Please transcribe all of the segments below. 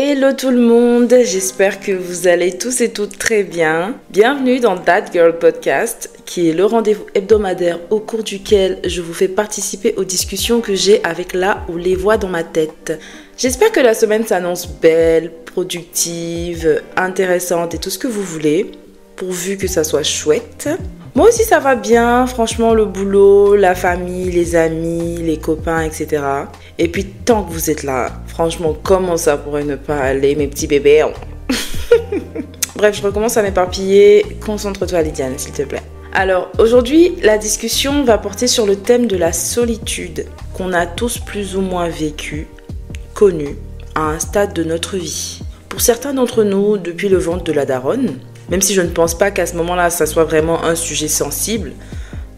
Hello tout le monde, j'espère que vous allez tous et toutes très bien. Bienvenue dans That Girl Podcast, qui est le rendez-vous hebdomadaire au cours duquel je vous fais participer aux discussions que j'ai avec la ou les voix dans ma tête. J'espère que la semaine s'annonce belle, productive, intéressante et tout ce que vous voulez, pourvu que ça soit chouette. Moi aussi ça va bien, franchement le boulot, la famille, les amis, les copains, etc. Et puis tant que vous êtes là, franchement comment ça pourrait ne pas aller mes petits bébés. Bref, je recommence à m'éparpiller, concentre-toi Lydiane s'il te plaît. Alors aujourd'hui, la discussion va porter sur le thème de la solitude qu'on a tous plus ou moins vécu, connu, à un stade de notre vie. Pour certains d'entre nous, depuis le ventre de la daronne, même si je ne pense pas qu'à ce moment-là, ça soit vraiment un sujet sensible,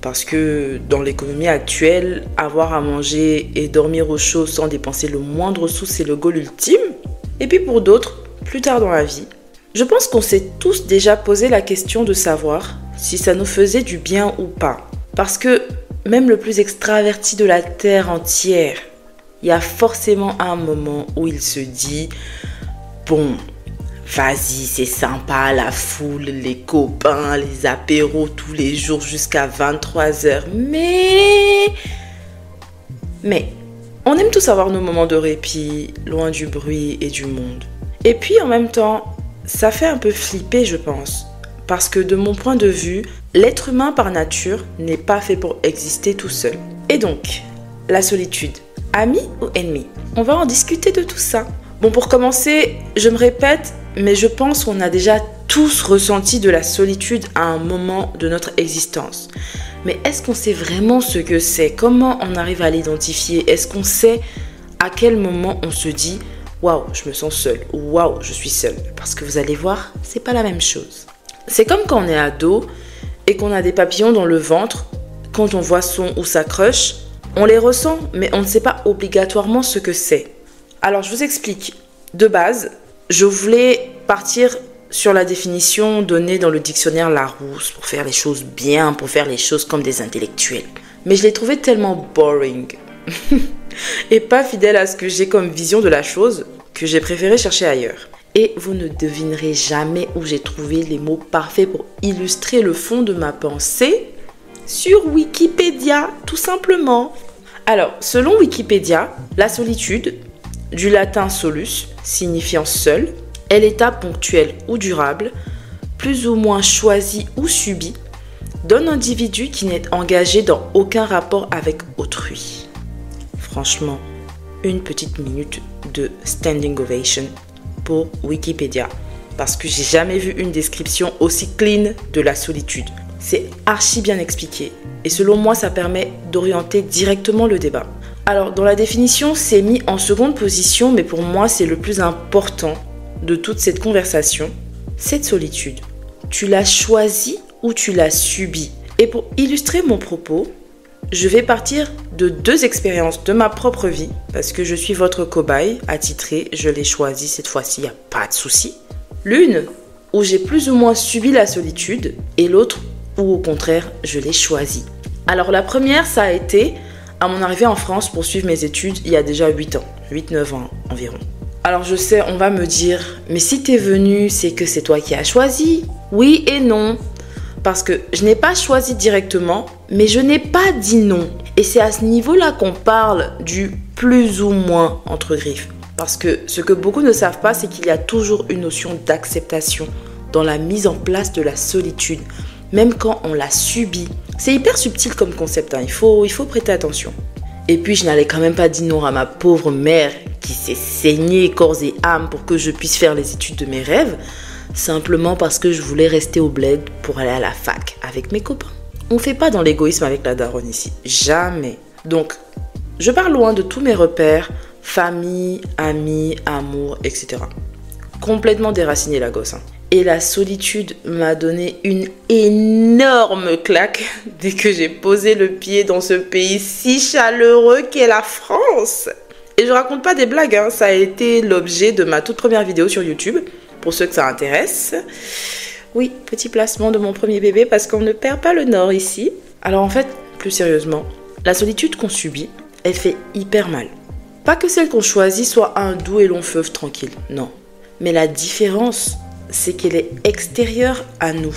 parce que dans l'économie actuelle, avoir à manger et dormir au chaud sans dépenser le moindre sou, c'est le goal ultime. Et puis pour d'autres, plus tard dans la vie, je pense qu'on s'est tous déjà posé la question de savoir si ça nous faisait du bien ou pas. Parce que même le plus extraverti de la terre entière, il y a forcément un moment où il se dit « Bon, vas-y, c'est sympa, la foule, les copains, les apéros tous les jours jusqu'à 23h. Mais, on aime tous avoir nos moments de répit, loin du bruit et du monde. Et puis en même temps, ça fait un peu flipper, je pense. Parce que de mon point de vue, l'être humain par nature n'est pas fait pour exister tout seul. Et donc, la solitude, ami ou ennemi? On va en discuter de tout ça. Bon, pour commencer, je me répète, mais je pense qu'on a déjà tous ressenti de la solitude à un moment de notre existence. Mais est-ce qu'on sait vraiment ce que c'est? Comment on arrive à l'identifier? Est-ce qu'on sait à quel moment on se dit « Waouh, je me sens seule » ou « Waouh, je suis seule » Parce que vous allez voir, c'est pas la même chose. C'est comme quand on est ado et qu'on a des papillons dans le ventre. Quand on voit son ou sa crush, on les ressent, mais on ne sait pas obligatoirement ce que c'est. Alors, je vous explique. De base, je voulais partir sur la définition donnée dans le dictionnaire Larousse pour faire les choses bien, pour faire les choses comme des intellectuels. Mais je l'ai trouvé tellement boring et pas fidèle à ce que j'ai comme vision de la chose que j'ai préféré chercher ailleurs. Et vous ne devinerez jamais où j'ai trouvé les mots parfaits pour illustrer le fond de ma pensée sur Wikipédia, tout simplement. Alors, selon Wikipédia, la solitude, du latin solus, signifiant seul, est l'état ponctuel ou durable, plus ou moins choisi ou subi, d'un individu qui n'est engagé dans aucun rapport avec autrui. Franchement, une petite minute de standing ovation pour Wikipédia, parce que j'ai jamais vu une description aussi clean de la solitude. C'est archi bien expliqué, et selon moi, ça permet d'orienter directement le débat. Alors, dans la définition, c'est mis en seconde position, mais pour moi, c'est le plus important de toute cette conversation. Cette solitude, tu l'as choisie ou tu l'as subie? Et pour illustrer mon propos, je vais partir de deux expériences de ma propre vie, parce que je suis votre cobaye attitré, je l'ai choisie cette fois-ci, il n'y a pas de souci. L'une, où j'ai plus ou moins subi la solitude, et l'autre, où au contraire, je l'ai choisie. Alors, la première, ça a été à mon arrivée en France pour suivre mes études il y a déjà 8-9 ans environ. Alors je sais, on va me dire, mais si t'es venu, c'est que c'est toi qui as choisi. Oui et non, parce que je n'ai pas choisi directement, mais je n'ai pas dit non. Et c'est à ce niveau-là qu'on parle du plus ou moins entre griffes. Parce que ce que beaucoup ne savent pas, c'est qu'il y a toujours une notion d'acceptation dans la mise en place de la solitude, même quand on l'a subie. C'est hyper subtil comme concept, hein. Il faut prêter attention. Et puis, je n'allais quand même pas dire non à ma pauvre mère qui s'est saignée corps et âme pour que je puisse faire les études de mes rêves, simplement parce que je voulais rester au bled pour aller à la fac avec mes copains. On ne fait pas dans l'égoïsme avec la daronne ici, jamais. Donc, je pars loin de tous mes repères, famille, amis, amour, etc. Complètement déraciné la gosse, hein. Et la solitude m'a donné une énorme claque dès que j'ai posé le pied dans ce pays si chaleureux qu'est la France. Et je raconte pas des blagues, hein, ça a été l'objet de ma toute première vidéo sur YouTube, pour ceux que ça intéresse. Oui, petit placement de mon premier bébé parce qu'on ne perd pas le nord ici. Alors en fait, plus sérieusement, la solitude qu'on subit, elle fait hyper mal. Pas que celle qu'on choisit soit un doux et long fleuve tranquille, non. Mais la différence, c'est qu'elle est extérieure à nous.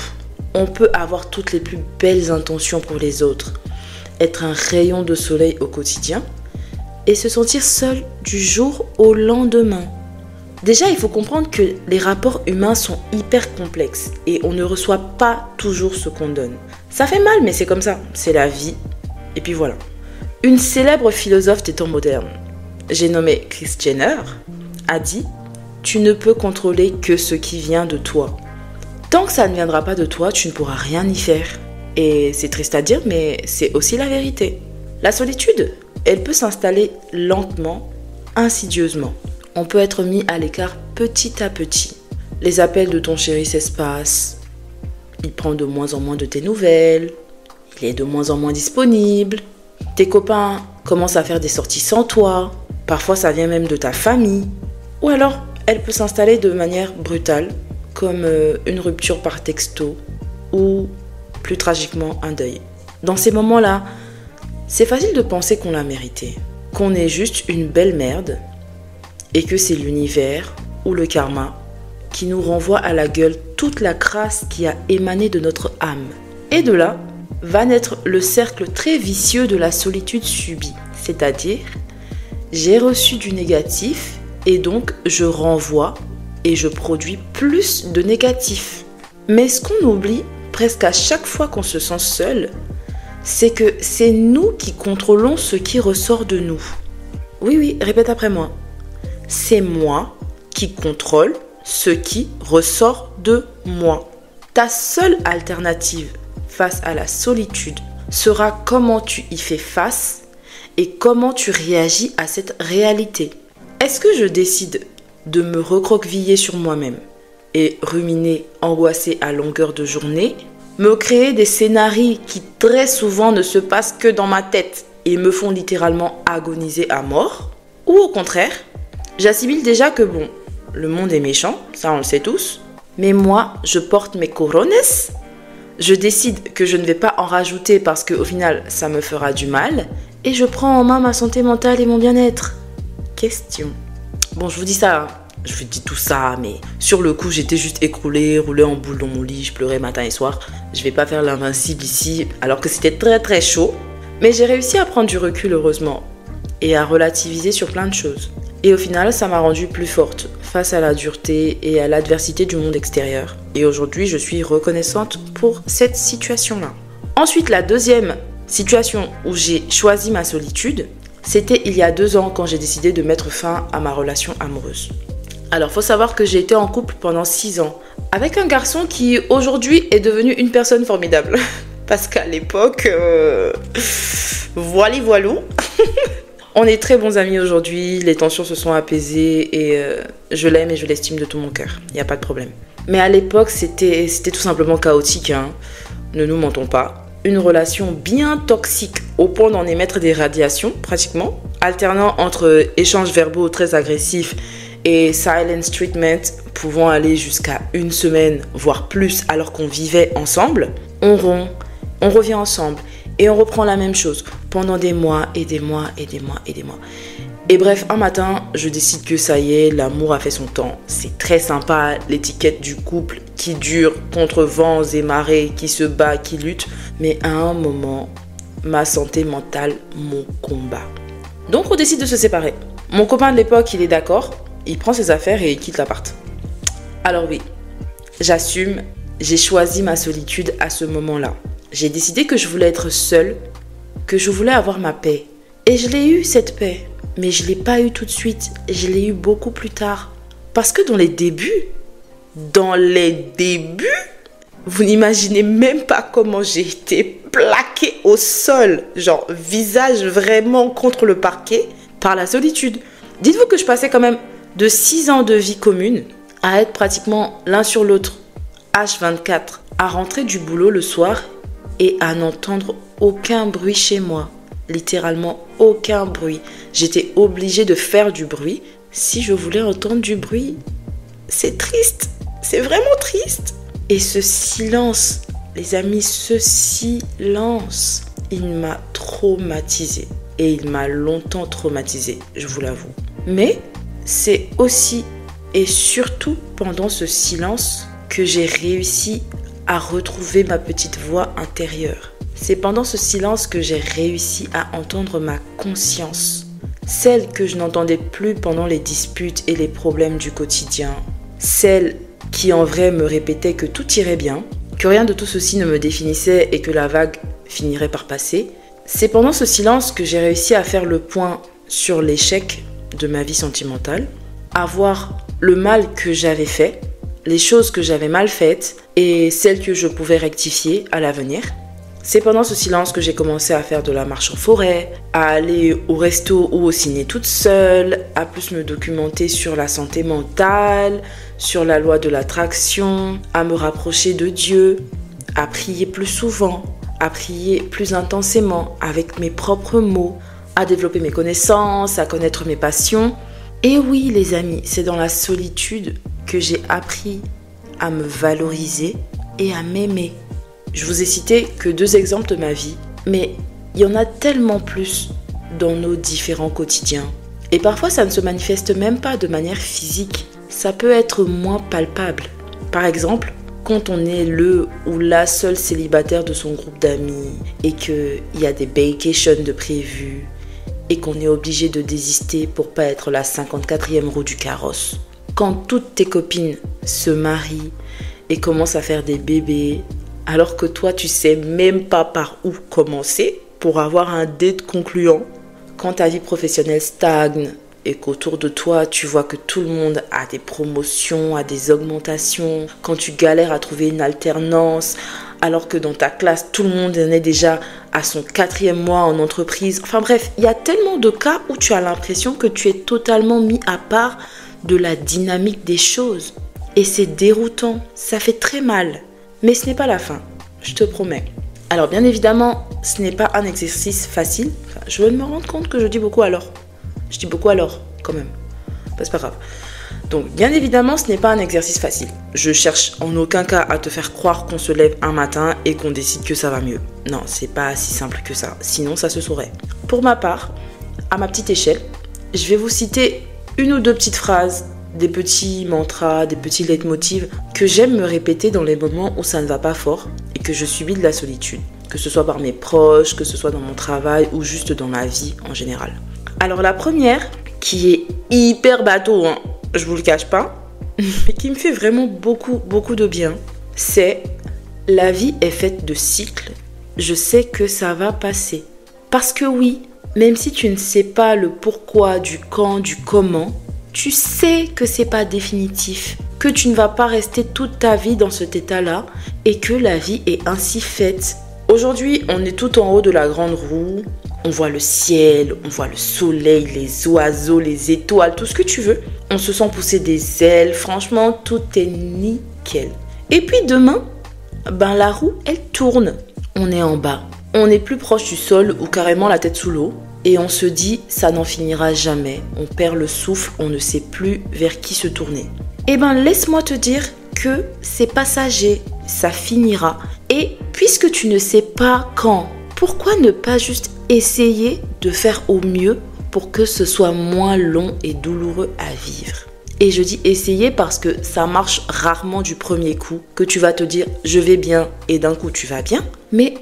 On peut avoir toutes les plus belles intentions pour les autres, être un rayon de soleil au quotidien et se sentir seul du jour au lendemain. Déjà, il faut comprendre que les rapports humains sont hyper complexes et on ne reçoit pas toujours ce qu'on donne. Ça fait mal, mais c'est comme ça, c'est la vie. Et puis voilà. Une célèbre philosophe des temps modernes, j'ai nommé Kris Jenner, a dit « Tu ne peux contrôler que ce qui vient de toi. Tant que ça ne viendra pas de toi, tu ne pourras rien y faire. » Et c'est triste à dire, mais c'est aussi la vérité. La solitude, elle peut s'installer lentement, insidieusement. On peut être mis à l'écart petit à petit. Les appels de ton chéri s'espacent. Il prend de moins en moins de tes nouvelles. Il est de moins en moins disponible. Tes copains commencent à faire des sorties sans toi. Parfois, ça vient même de ta famille. Ou alors, elle peut s'installer de manière brutale, comme une rupture par texto ou, plus tragiquement, un deuil. Dans ces moments-là, c'est facile de penser qu'on l'a mérité, qu'on est juste une belle merde et que c'est l'univers ou le karma qui nous renvoie à la gueule toute la crasse qui a émané de notre âme. Et de là va naître le cercle très vicieux de la solitude subie, c'est-à-dire j'ai reçu du négatif et donc je renvoie et je produis plus de négatif. Mais ce qu'on oublie presque à chaque fois qu'on se sent seul, c'est que c'est nous qui contrôlons ce qui ressort de nous. Oui, répète après moi. C'est moi qui contrôle ce qui ressort de moi. Ta seule alternative face à la solitude sera comment tu y fais face et comment tu réagis à cette réalité. Est-ce que je décide de me recroqueviller sur moi-même et ruminer, angoissé à longueur de journée, me créer des scénarios qui très souvent ne se passent que dans ma tête et me font littéralement agoniser à mort? Ou au contraire, j'assimile déjà que bon, le monde est méchant, ça on le sait tous, mais moi je porte mes couronnes, je décide que je ne vais pas en rajouter parce qu'au final ça me fera du mal et je prends en main ma santé mentale et mon bien-être. Question. Bon, je vous dis ça, je vous dis tout ça, mais sur le coup, j'étais juste écroulée, roulée en boule dans mon lit, je pleurais matin et soir. Je vais pas faire l'invincible ici, alors que c'était très très chaud. Mais j'ai réussi à prendre du recul, heureusement, et à relativiser sur plein de choses. Et au final, ça m'a rendue plus forte face à la dureté et à l'adversité du monde extérieur. Et aujourd'hui, je suis reconnaissante pour cette situation-là. Ensuite, la deuxième situation où j'ai choisi ma solitude, c'était il y a 2 ans quand j'ai décidé de mettre fin à ma relation amoureuse. Alors, faut savoir que j'ai été en couple pendant 6 ans avec un garçon qui aujourd'hui est devenu une personne formidable. Parce qu'à l'époque, voilou. On est très bons amis aujourd'hui, les tensions se sont apaisées et je l'aime et je l'estime de tout mon cœur. Il n'y a pas de problème. Mais à l'époque, c'était tout simplement chaotique, hein. Ne nous mentons pas. Une relation bien toxique au point d'en émettre des radiations pratiquement, alternant entre échanges verbaux très agressifs et silence treatment pouvant aller jusqu'à 1 semaine, voire plus alors qu'on vivait ensemble. On rompt, on revient ensemble et on reprend la même chose pendant des mois et des mois et des mois et des mois. Et bref, un matin, je décide que ça y est, l'amour a fait son temps. C'est très sympa, l'étiquette du couple qui dure contre vents et marées, qui se bat, qui lutte. Mais à un moment, ma santé mentale, mon combat. Donc on décide de se séparer. Mon copain de l'époque, il est d'accord, il prend ses affaires et il quitte l'appart. Alors oui, j'assume, j'ai choisi ma solitude à ce moment-là. J'ai décidé que je voulais être seule, que je voulais avoir ma paix. Et je l'ai eu, cette paix. Mais je ne l'ai pas eu tout de suite, je l'ai eu beaucoup plus tard. Parce que dans les débuts, vous n'imaginez même pas comment j'ai été plaquée au sol, genre visage vraiment contre le parquet, par la solitude. Dites-vous que je passais quand même de 6 ans de vie commune à être pratiquement l'un sur l'autre, H24, à rentrer du boulot le soir et à n'entendre aucun bruit chez moi. Littéralement aucun bruit. J'étais obligée de faire du bruit si je voulais entendre du bruit. C'est triste, c'est vraiment triste. Et ce silence, les amis, ce silence, il m'a traumatisée. et il m'a longtemps traumatisée, je vous l'avoue. Mais c'est aussi et surtout pendant ce silence que j'ai réussi à retrouver ma petite voix intérieure. C'est pendant ce silence que j'ai réussi à entendre ma conscience, celle que je n'entendais plus pendant les disputes et les problèmes du quotidien, celle qui en vrai me répétait que tout irait bien, que rien de tout ceci ne me définissait et que la vague finirait par passer. C'est pendant ce silence que j'ai réussi à faire le point sur l'échec de ma vie sentimentale, à voir le mal que j'avais fait, les choses que j'avais mal faites et celles que je pouvais rectifier à l'avenir. C'est pendant ce silence que j'ai commencé à faire de la marche en forêt, à aller au resto ou au ciné toute seule, à plus me documenter sur la santé mentale, sur la loi de l'attraction, à me rapprocher de Dieu, à prier plus souvent, à prier plus intensément avec mes propres mots, à développer mes connaissances, à connaître mes passions. Et oui les amis, c'est dans la solitude que j'ai appris à me valoriser et à m'aimer. Je vous ai cité que 2 exemples de ma vie, mais il y en a tellement plus dans nos différents quotidiens. Et parfois, ça ne se manifeste même pas de manière physique. Ça peut être moins palpable. Par exemple, quand on est le ou la seule célibataire de son groupe d'amis et qu'il y a des vacations de prévues et qu'on est obligé de désister pour pas être la 54e roue du carrosse. Quand toutes tes copines se marient et commencent à faire des bébés, alors que toi, tu sais même pas par où commencer pour avoir un date concluant. Quand ta vie professionnelle stagne et qu'autour de toi, tu vois que tout le monde a des promotions, a des augmentations, quand tu galères à trouver une alternance, alors que dans ta classe, tout le monde en est déjà à son 4e mois en entreprise. Enfin bref, il y a tellement de cas où tu as l'impression que tu es totalement mis à part de la dynamique des choses. Et c'est déroutant, ça fait très mal. Mais ce n'est pas la fin, je te promets. Alors bien évidemment, ce n'est pas un exercice facile. Enfin, je vais me rendre compte que je dis beaucoup alors. Je dis beaucoup alors, quand même. Bah, c'est pas grave. Donc bien évidemment, ce n'est pas un exercice facile. Je cherche en aucun cas à te faire croire qu'on se lève un matin et qu'on décide que ça va mieux. Non, c'est pas si simple que ça. Sinon, ça se saurait. Pour ma part, à ma petite échelle, je vais vous citer 1 ou 2 petites phrases, des petits mantras, des petits leitmotivs que j'aime me répéter dans les moments où ça ne va pas fort et que je subis de la solitude, que ce soit par mes proches, que ce soit dans mon travail ou juste dans la vie en général. Alors la première, qui est hyper bateau, hein, je vous le cache pas, mais qui me fait vraiment beaucoup de bien, c'est « La vie est faite de cycles, je sais que ça va passer ». Parce que oui, même si tu ne sais pas le pourquoi, du quand, du comment, tu sais que c'est pas définitif, que tu ne vas pas rester toute ta vie dans cet état-là et que la vie est ainsi faite. Aujourd'hui, on est tout en haut de la grande roue, on voit le ciel, on voit le soleil, les oiseaux, les étoiles, tout ce que tu veux. On se sent pousser des ailes, franchement, tout est nickel. Et puis demain, la roue, elle tourne. On est en bas, on est plus proche du sol ou carrément la tête sous l'eau. Et on se dit, ça n'en finira jamais. On perd le souffle, on ne sait plus vers qui se tourner. Laisse-moi te dire que c'est passager, ça finira. Et puisque tu ne sais pas quand, pourquoi ne pas juste essayer de faire au mieux pour que ce soit moins long et douloureux à vivre? Et je dis essayer parce que ça marche rarement du premier coup, que tu vas te dire, je vais bien, et d'un coup tu vas bien. Mais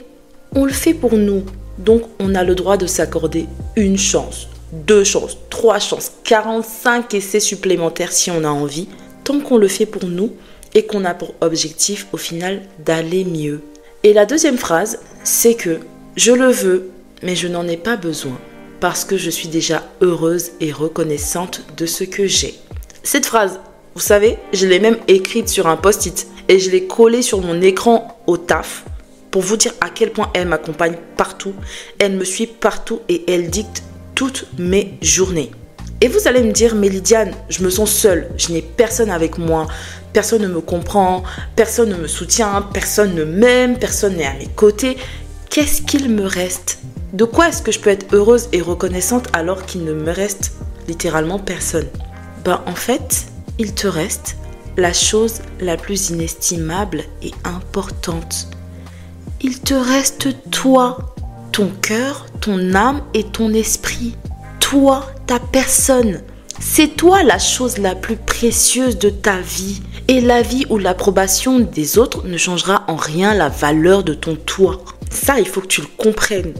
on le fait pour nous. Donc, on a le droit de s'accorder 1 chance, 2 chances, 3 chances, 45 essais supplémentaires si on a envie, tant qu'on le fait pour nous et qu'on a pour objectif au final d'aller mieux. Et la deuxième phrase, c'est que je le veux, mais je n'en ai pas besoin parce que je suis déjà heureuse et reconnaissante de ce que j'ai. Cette phrase, vous savez, je l'ai même écrite sur un post-it et je l'ai collée sur mon écran au taf. Pour vous dire à quel point elle m'accompagne partout, elle me suit partout et elle dicte toutes mes journées. Et vous allez me dire, mais Lydiane, je me sens seule, je n'ai personne avec moi, personne ne me comprend, personne ne me soutient, personne ne m'aime, personne n'est à mes côtés. Qu'est-ce qu'il me reste? De quoi est-ce que je peux être heureuse et reconnaissante alors qu'il ne me reste littéralement personne? En fait, il te reste la chose la plus inestimable et importante. Il te reste toi. ton cœur, ton âme et ton esprit. Toi, ta personne. C'est toi la chose la plus précieuse de ta vie. Et l'avis ou l'approbation des autres ne changera en rien la valeur de ton toi. Ça, il faut que tu le comprennes.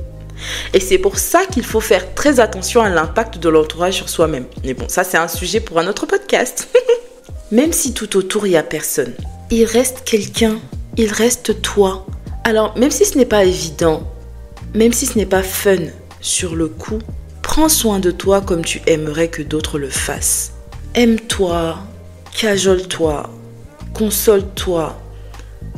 Et c'est pour ça qu'il faut faire très attention à l'impact de l'entourage sur soi-même. Mais bon, ça c'est un sujet pour un autre podcast. Même si tout autour il n'y a personne, il reste quelqu'un, il reste toi. Alors même si ce n'est pas évident, même si ce n'est pas fun sur le coup, prends soin de toi comme tu aimerais que d'autres le fassent. Aime-toi, cajole-toi, console-toi.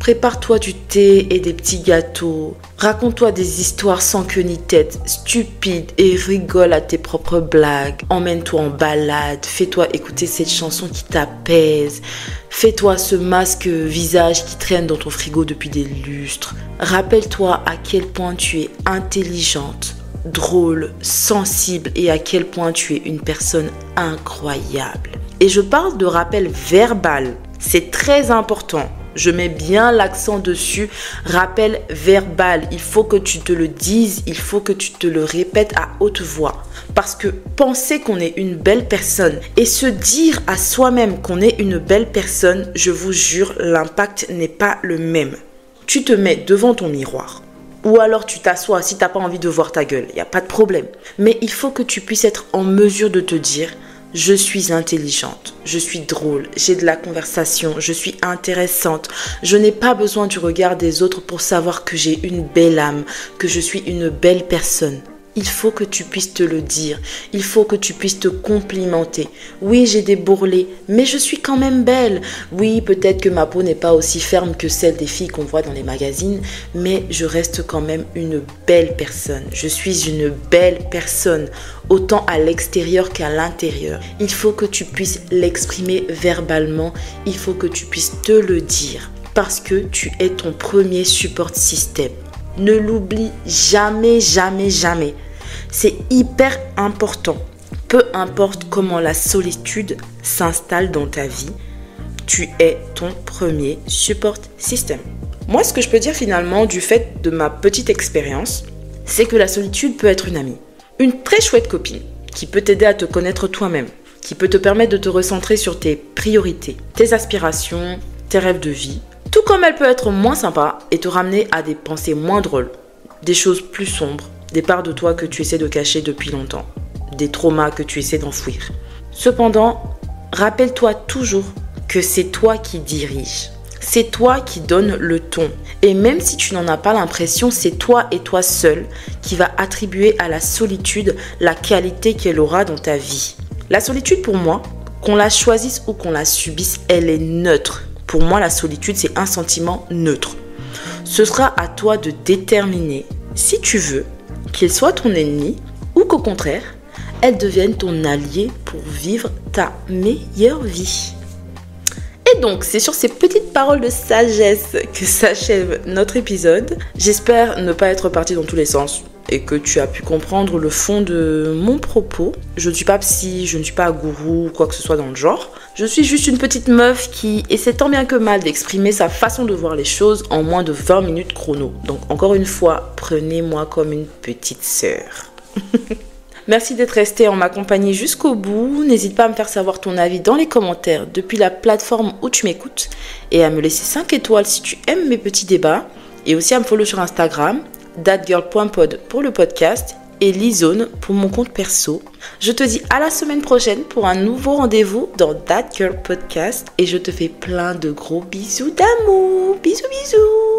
Prépare-toi du thé et des petits gâteaux. Raconte-toi des histoires sans queue ni tête, stupides, et rigole à tes propres blagues. Emmène-toi en balade, fais-toi écouter cette chanson qui t'apaise. Fais-toi ce masque visage qui traîne dans ton frigo depuis des lustres. Rappelle-toi à quel point tu es intelligente, drôle, sensible et à quel point tu es une personne incroyable. Et je parle de rappel verbal. C'est très important. Je mets bien l'accent dessus. Rappel verbal. Il faut que tu te le dises. Il faut que tu te le répètes à haute voix. Parce que penser qu'on est une belle personne et se dire à soi-même qu'on est une belle personne, je vous jure, l'impact n'est pas le même. Tu te mets devant ton miroir. Ou alors tu t'assois si tu n'as pas envie de voir ta gueule. Il n'y a pas de problème. Mais il faut que tu puisses être en mesure de te dire: je suis intelligente, je suis drôle, j'ai de la conversation, je suis intéressante. Je n'ai pas besoin du regard des autres pour savoir que j'ai une belle âme, que je suis une belle personne. Il faut que tu puisses te le dire. Il faut que tu puisses te complimenter. Oui, j'ai des bourrelets, mais je suis quand même belle. Oui, peut-être que ma peau n'est pas aussi ferme que celle des filles qu'on voit dans les magazines, mais je reste quand même une belle personne. Je suis une belle personne, autant à l'extérieur qu'à l'intérieur. Il faut que tu puisses l'exprimer verbalement. Il faut que tu puisses te le dire, parce que tu es ton premier support system. Ne l'oublie jamais, jamais, jamais. C'est hyper important. Peu importe comment la solitude s'installe dans ta vie, tu es ton premier support system. Moi, ce que je peux dire finalement du fait de ma petite expérience, c'est que la solitude peut être une amie. Une très chouette copine qui peut t'aider à te connaître toi-même, qui peut te permettre de te recentrer sur tes priorités, tes aspirations, tes rêves de vie. Tout comme elle peut être moins sympa et te ramener à des pensées moins drôles, des choses plus sombres, des parts de toi que tu essaies de cacher depuis longtemps, des traumas que tu essaies d'enfouir. Cependant, rappelle-toi toujours que c'est toi qui dirige, c'est toi qui donne le ton. Et même si tu n'en as pas l'impression, c'est toi et toi seul qui va attribuer à la solitude la qualité qu'elle aura dans ta vie. La solitude, pour moi, qu'on la choisisse ou qu'on la subisse, elle est neutre. Pour moi, la solitude, c'est un sentiment neutre. Ce sera à toi de déterminer si tu veux qu'elle soit ton ennemi ou qu'au contraire, elle devienne ton allié pour vivre ta meilleure vie. Et donc, c'est sur ces petites paroles de sagesse que s'achève notre épisode. J'espère ne pas être partie dans tous les sens et que tu as pu comprendre le fond de mon propos. Je ne suis pas psy, je ne suis pas gourou ou quoi que ce soit dans le genre. Je suis juste une petite meuf qui essaie tant bien que mal d'exprimer sa façon de voir les choses en moins de 20 minutes chrono. Donc encore une fois, prenez-moi comme une petite sœur. Merci d'être resté en ma compagnie jusqu'au bout. N'hésite pas à me faire savoir ton avis dans les commentaires depuis la plateforme où tu m'écoutes et à me laisser 5 étoiles si tu aimes mes petits débats et aussi à me follow sur Instagram, thatgirl.pod pour le podcast et Lizone pour mon compte perso. Je te dis à la semaine prochaine pour un nouveau rendez-vous dans That Girl Podcast et je te fais plein de gros bisous d'amour. Bisous bisous.